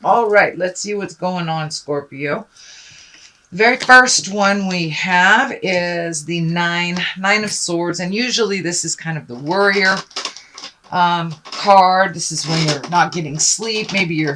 All right, let's see what's going on, Scorpio. The very first one we have is the nine of swords, and usually this is kind of the worrier card. This is when you're not getting sleep, maybe your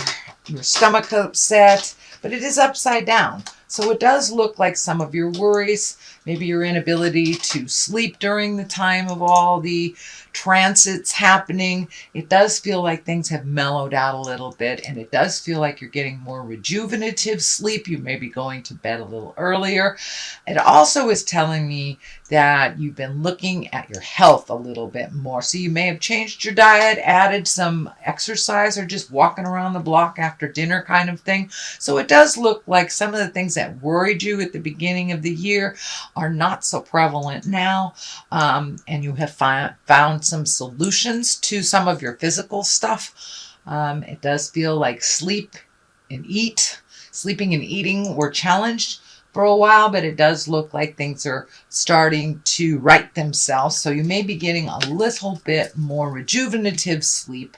stomach upset, but it is upside down. So it does look like some of your worries, maybe your inability to sleep during the time of all the transits happening. It does feel like things have mellowed out a little bit, and it does feel like you're getting more rejuvenative sleep. You may be going to bed a little earlier. It also is telling me that you've been looking at your health a little bit more. So you may have changed your diet, added some exercise, or just walking around the block after dinner kind of thing. So it does look like some of the things that worried you at the beginning of the year are not so prevalent now. And you have found some solutions to some of your physical stuff. It does feel like sleeping and eating were challenged for a while, but it does look like things are starting to right themselves. So you may be getting a little bit more rejuvenative sleep.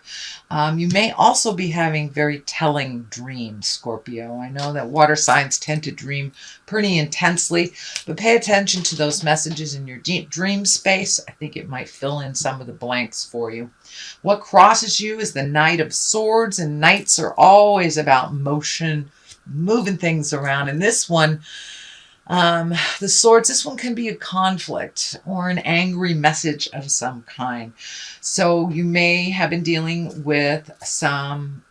You may also be having very telling dreams, Scorpio. I know that water signs tend to dream pretty intensely, but pay attention to those messages in your deep dream space. I think it might fill in some of the blanks for you. What crosses you is the Knight of Swords, and knights are always about motion, moving things around. And this one, the swords, this one can be a conflict or an angry message of some kind. So you may have been dealing with some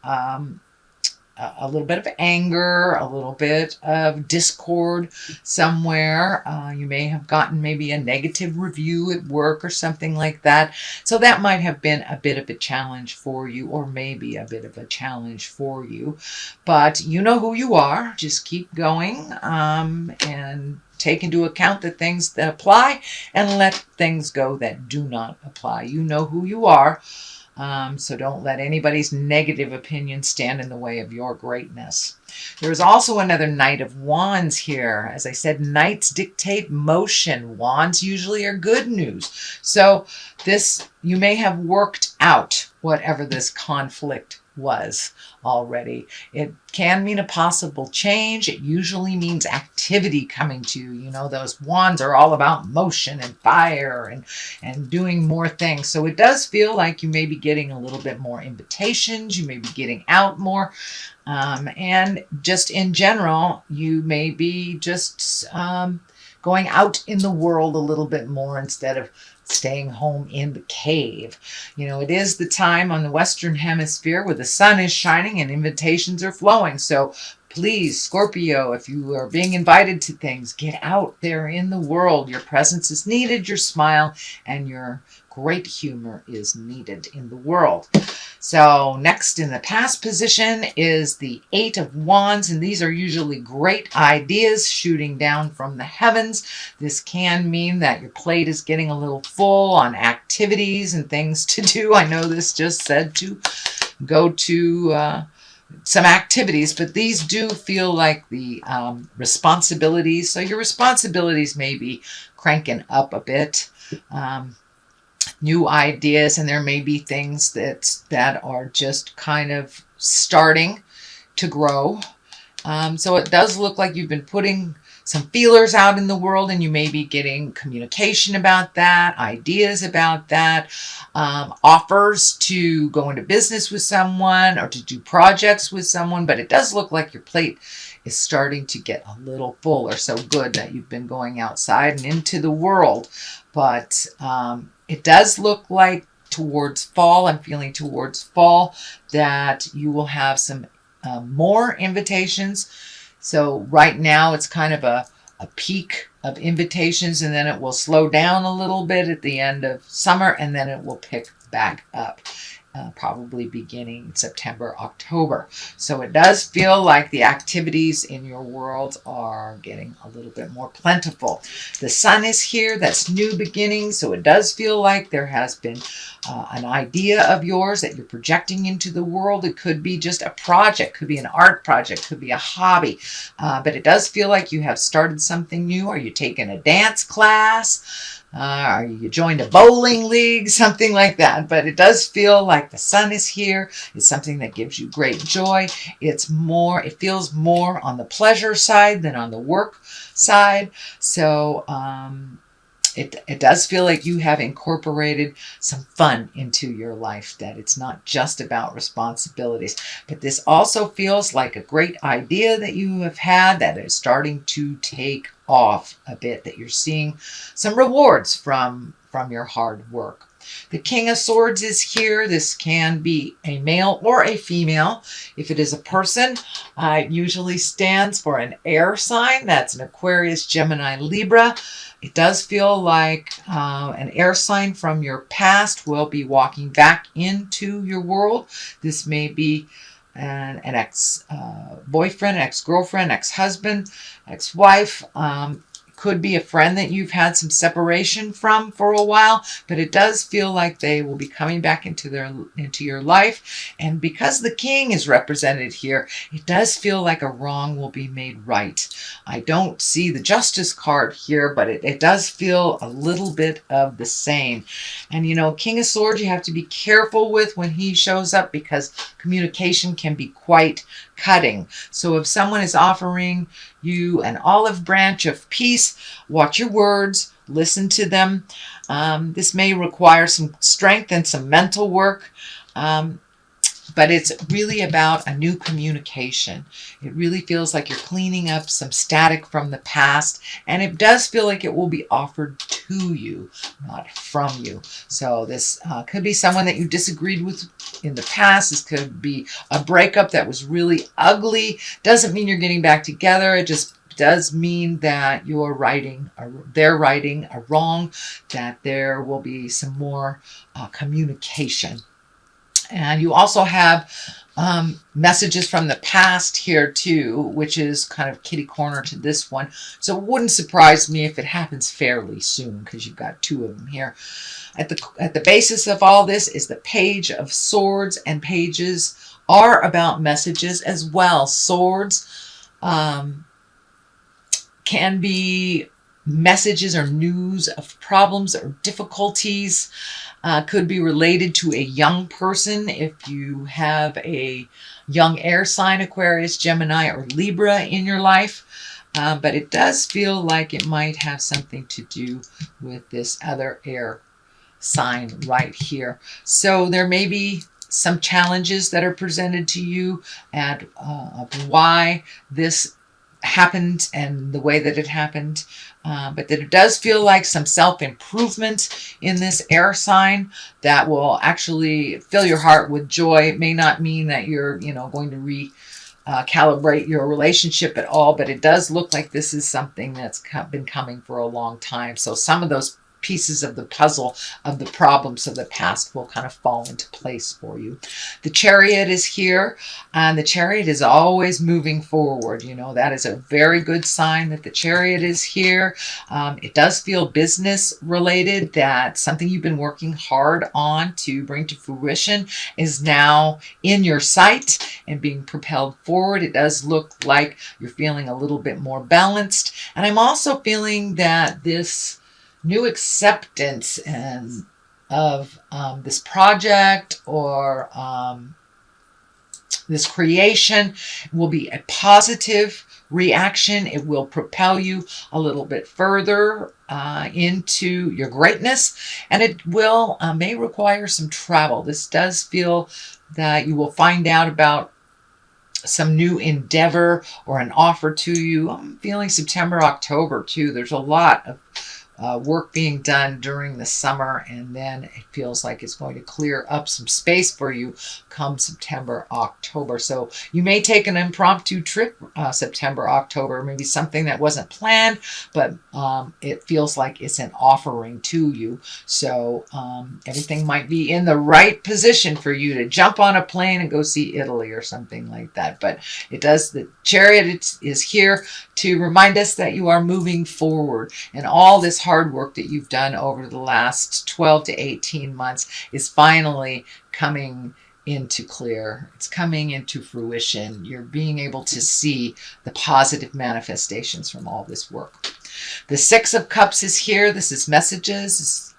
a little bit of anger, a little bit of discord somewhere. You may have gotten maybe a negative review at work or something like that. So that might have been a bit of a challenge for you, or maybe a bit of a challenge for you. But you know who you are. Just keep going and take into account the things that apply and let things go that do not apply. You know who you are. So don't let anybody's negative opinion stand in the way of your greatness. There's also another Knight of Wands here. As I said, knights dictate motion. Wands usually are good news. So you may have worked out whatever this conflict was already. It can mean a possible change. It usually means activity coming to you. You know, those wands are all about motion and fire and doing more things. So it does feel like you may be getting a little bit more invitations. You may be getting out more. And just in general, you may be just going out in the world a little bit more instead of staying home in the cave. You know, it is the time on the Western Hemisphere where the sun is shining and invitations are flowing. So please, Scorpio, if you are being invited to things, get out there in the world. Your presence is needed, your smile and your great humor is needed in the world. So next in the past position is the Eight of Wands, and these are usually great ideas shooting down from the heavens. This can mean that your plate is getting a little full on activities and things to do. I know this just said to go to some activities, but these do feel like the responsibilities. So your responsibilities may be cranking up a bit. New ideas, and there may be things that are just kind of starting to grow. So it does look like you've been putting some feelers out in the world, and you may be getting communication about that, ideas about that, offers to go into business with someone or to do projects with someone. But it does look like your plate is starting to get a little full, or so good that you've been going outside and into the world. But it does look like towards fall, I'm feeling towards fall, that you will have some more invitations. So right now it's kind of a peak of invitations, and then it will slow down a little bit at the end of summer, and then it will pick back up. Probably beginning September, October. So it does feel like the activities in your world are getting a little bit more plentiful. The sun is here. That's new beginnings. So it does feel like there has been an idea of yours that you're projecting into the world. It could be just a project, could be an art project, could be a hobby. But it does feel like you have started something new. Are you taking a dance class? You joined a bowling league, something like that. But it does feel like the sun is here. It's something that gives you great joy. It feels more on the pleasure side than on the work side. So it does feel like you have incorporated some fun into your life, that it's not just about responsibilities. But this also feels like a great idea that you have had that is starting to take off a bit, that you're seeing some rewards from your hard work. The King of Swords is here. This can be a male or a female. If it is a person, it usually stands for an air sign. That's an Aquarius, Gemini, Libra. It does feel like an air sign from your past will be walking back into your world. This may be an ex-boyfriend, ex-girlfriend, ex-husband, ex-wife. Could be a friend that you've had some separation from for a while, but it does feel like they will be coming back into your life. And because the King is represented here, it does feel like a wrong will be made right. I don't see the Justice card here, but it does feel a little bit of the same. And King of Swords, you have to be careful with when he shows up, because communication can be quite cutting. So if someone is offering you an olive branch of peace, watch your words, listen to them. This may require some strength and some mental work, but it's really about a new communication. It really feels like you're cleaning up some static from the past, and it does feel like it will be offered to you, not from you. So this could be someone that you disagreed with in the past. This could be a breakup that was really ugly. Doesn't mean you're getting back together. It just does mean that they're righting a wrong, that there will be some more communication. And you also have messages from the past here too, which is kind of kitty corner to this one. So it wouldn't surprise me if it happens fairly soon, because you've got two of them here. At the basis of all this is the Page of Swords, and pages are about messages as well. Swords can be messages or news of problems or difficulties. Could be related to a young person if you have a young air sign, Aquarius, Gemini, or Libra in your life. But it does feel like it might have something to do with this other air sign right here. So there may be some challenges that are presented to you and of why this happened and the way that it happened. But that it does feel like some self-improvement in this air sign that will actually fill your heart with joy. It may not mean that you're, going to calibrate your relationship at all, but it does look like this is something that's been coming for a long time. So some of those pieces of the puzzle of the problems of the past will kind of fall into place for you. The Chariot is here, and the Chariot is always moving forward. That is a very good sign that the Chariot is here. It does feel business related, that something you've been working hard on to bring to fruition is now in your sight and being propelled forward. It does look like you're feeling a little bit more balanced. And I'm also feeling that this new acceptance of this project or this creation will be a positive reaction. It will propel you a little bit further into your greatness, and it will may require some travel. This does feel that you will find out about some new endeavor or an offer to you. I'm feeling September, October too. There's a lot of work being done during the summer, and then it feels like it's going to clear up some space for you come September, October. So you may take an impromptu trip September, October, maybe something that wasn't planned, but it feels like it's an offering to you. So everything might be in the right position for you to jump on a plane and go see Italy or something like that. But the Chariot is here to remind us that you are moving forward, and all this hard work that you've done over the last 12 to 18 months is finally coming into clear. It's coming into fruition. You're being able to see the positive manifestations from all this work. The Six of Cups is here. This is messages.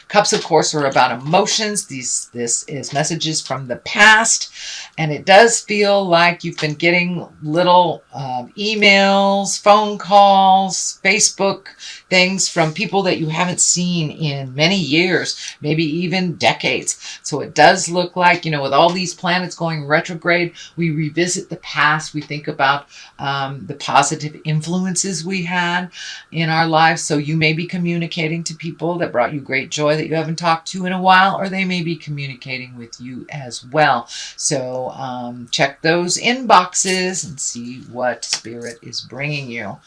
Cups, of course, are about emotions. This is messages from the past. And it does feel like you've been getting little emails, phone calls, Facebook things from people that you haven't seen in many years, maybe even decades. So it does look like, you know, with all these planets going retrograde, we revisit the past. We think about the positive influences we had in our lives. So you may be communicating to people that brought you great joy that you haven't talked to in a while, or they may be communicating with you as well. So check those inboxes and see what Spirit is bringing you.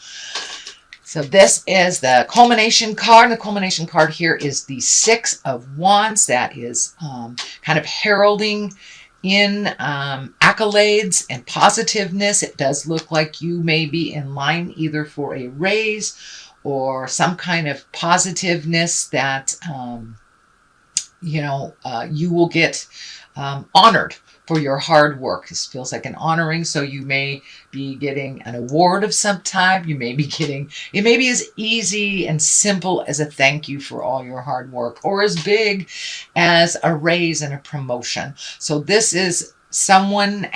So this is the culmination card. The culmination card here is the Six of Wands. That is kind of heralding in accolades and positiveness. It does look like you may be in line either for a raise or some kind of positiveness that, you will get honored for your hard work. This feels like an honoring. So you may be getting an award of some type. You may be getting, it may be as easy and simple as a thank you for all your hard work, or as big as a raise and a promotion. So this is someone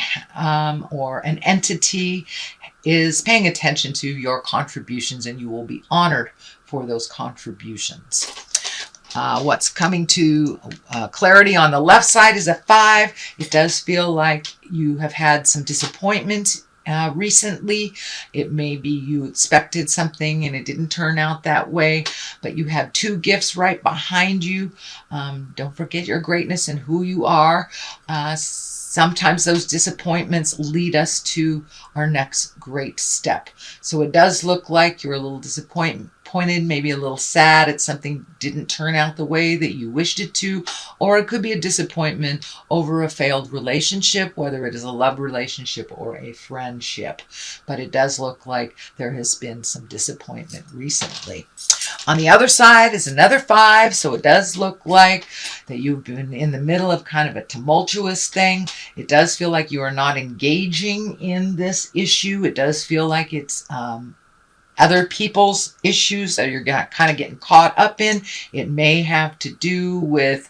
or an entity is paying attention to your contributions, and you will be honored for those contributions. What's coming to clarity on the left side is a 5. It does feel like you have had some disappointment recently. It may be you expected something and it didn't turn out that way, but you have 2 gifts right behind you. Don't forget your greatness and who you are. Sometimes those disappointments lead us to our next great step. So it does look like you're a little disappointed, maybe a little sad. It's something didn't turn out the way that you wished it to, or it could be a disappointment over a failed relationship, whether it is a love relationship or a friendship. But it does look like there has been some disappointment recently. On the other side is another 5, so it does look like that you've been in the middle of kind of a tumultuous thing. It does feel like you are not engaging in this issue. It does feel like it's other people's issues that you're kind of getting caught up in. It may have to do with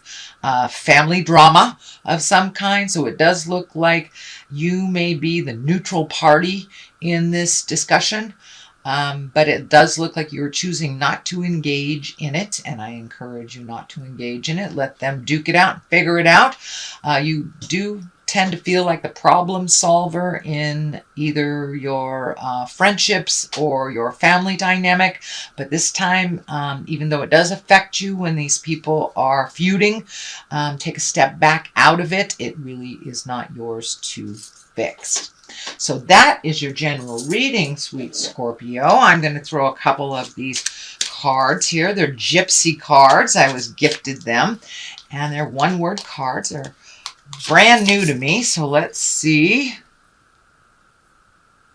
family drama of some kind. So it does look like you may be the neutral party in this discussion. But it does look like you're choosing not to engage in it, and I encourage you not to engage in it. Let them duke it out and figure it out. You do tend to feel like the problem solver in either your friendships or your family dynamic, but this time, even though it does affect you when these people are feuding, take a step back out of it. It really is not yours to fix. So that is your general reading, sweet Scorpio. I'm going to throw a couple of these cards here. They're gypsy cards. I was gifted them, and they're one-word cards. They're brand new to me, so let's see.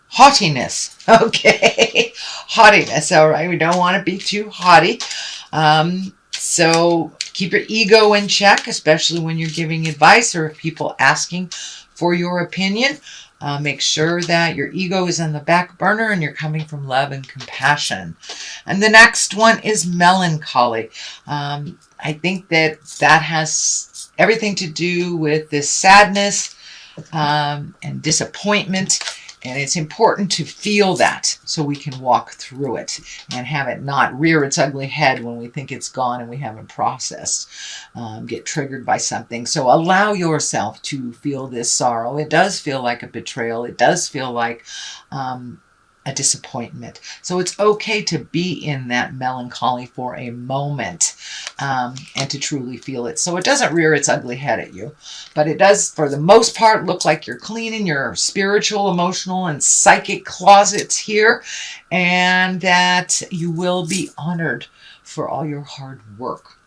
Haughtiness. Okay. Haughtiness. All right. We don't want to be too haughty. So keep your ego in check, especially when you're giving advice or if people asking for your opinion. Make sure that your ego is on the back burner and you're coming from love and compassion. And the next one is melancholy. I think that has everything to do with this sadness and disappointment. And it's important to feel that so we can walk through it and have it not rear its ugly head when we think it's gone and we haven't processed, get triggered by something. So allow yourself to feel this sorrow. It does feel like a betrayal. It does feel like a disappointment. So it's okay to be in that melancholy for a moment and to truly feel it. So it doesn't rear its ugly head at you, but it does, for the most part, look like you're cleaning your spiritual, emotional, and psychic closets here, and that you will be honored for all your hard work.